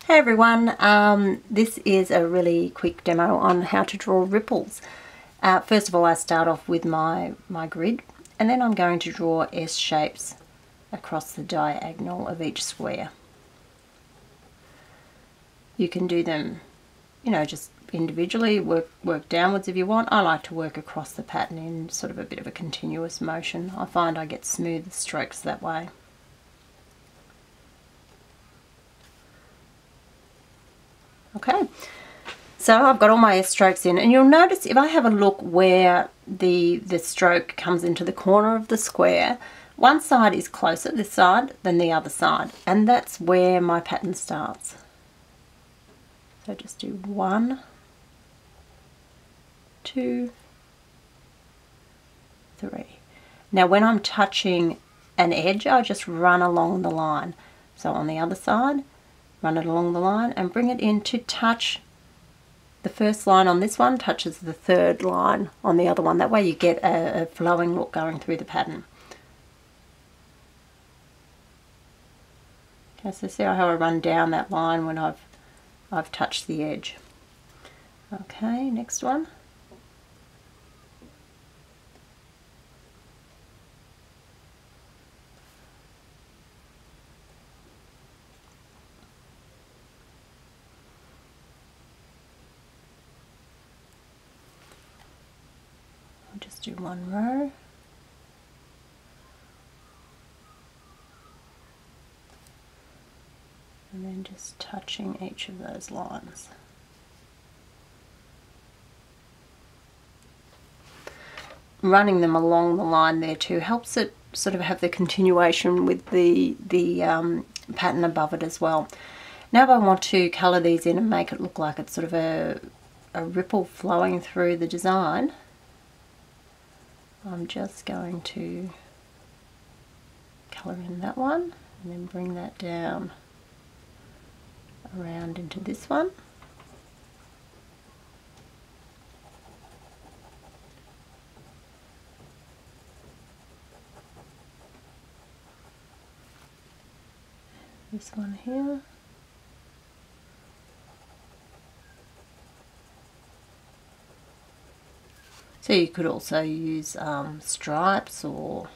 Hey everyone, this is a really quick demo on how to draw ripples. First of all, I start off with my grid, and then I'm going to draw S shapes across the diagonal of each square. You can do them, just individually, work downwards if you want. I like to work across the pattern in sort of a bit of a continuous motion. I find I get smoother strokes that way. Okay, so I've got all my S strokes in, and you'll notice if I have a look where the stroke comes into the corner of the square, one side is closer, this side, than the other side, and that's where my pattern starts. So just do 1, 2, 3. Now when I'm touching an edge, I just run along the line. So on the other side, run it along the line and bring it in to touch the first line on this one, touches the third line on the other one. That way you get a flowing look going through the pattern. Okay, so see how I run down that line when I've touched the edge. Okay, next one. Just do one row. And then just touching each of those lines. Running them along the line there too helps it sort of have the continuation with the pattern above it as well. Now if I want to colour these in and make it look like it's sort of a ripple flowing through the design, I'm just going to colour in that one and then bring that down around into this one. This one here. So you could also use stripes or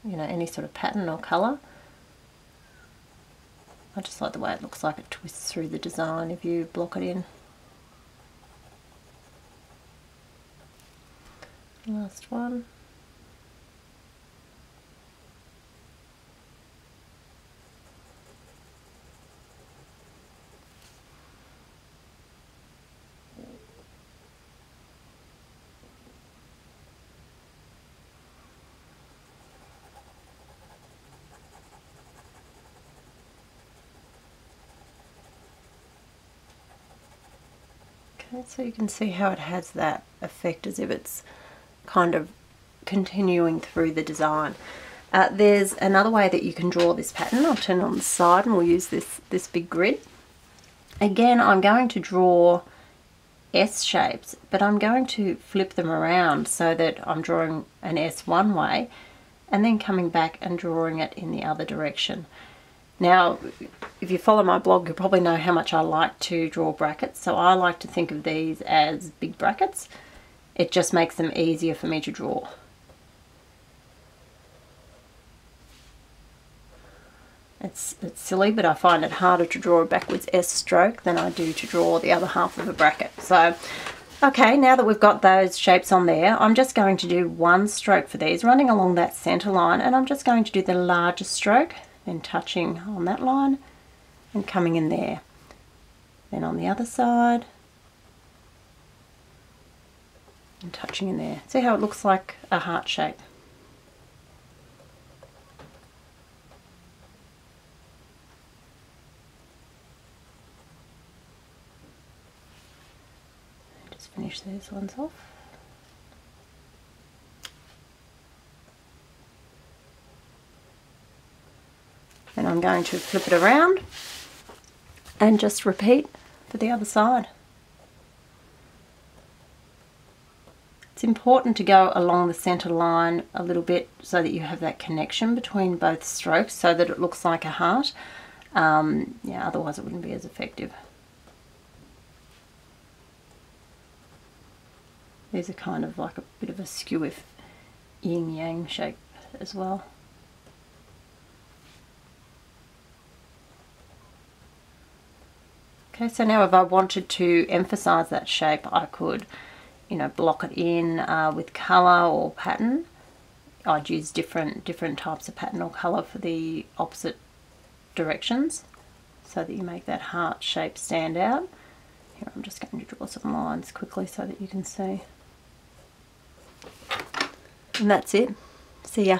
any sort of pattern or colour. I just like the way it looks like it twists through the design if you block it in. Last one. Okay, so you can see how it has that effect as if it's kind of continuing through the design. There's another way that you can draw this pattern. I'll turn it on the side and we'll use this big grid. Again, I'm going to draw S shapes, but I'm going to flip them around so that I'm drawing an S one way and then coming back and drawing it in the other direction. Now, if you follow my blog, you probably know how much I like to draw brackets. So I like to think of these as big brackets. It just makes them easier for me to draw. It's silly, but I find it harder to draw a backwards S stroke than I do to draw the other half of a bracket. So, okay, now that we've got those shapes on there, I'm just going to do one stroke for these, running along that center line, and I'm just going to do the largest stroke, then touching on that line and coming in there. Then on the other side and touching in there. See how it looks like a heart shape? Just finish these ones off. Then I'm going to flip it around and just repeat for the other side. It's important to go along the center line a little bit so that you have that connection between both strokes so that it looks like a heart. Yeah, otherwise it wouldn't be as effective. These are kind of like a bit of a skew yin-yang shape as well. Okay, so now if I wanted to emphasize that shape, I could, you know, block it in with color or pattern. I'd use different types of pattern or color for the opposite directions so that you make that heart shape stand out. Here, I'm just going to draw some lines quickly so that you can see. And that's it. See ya.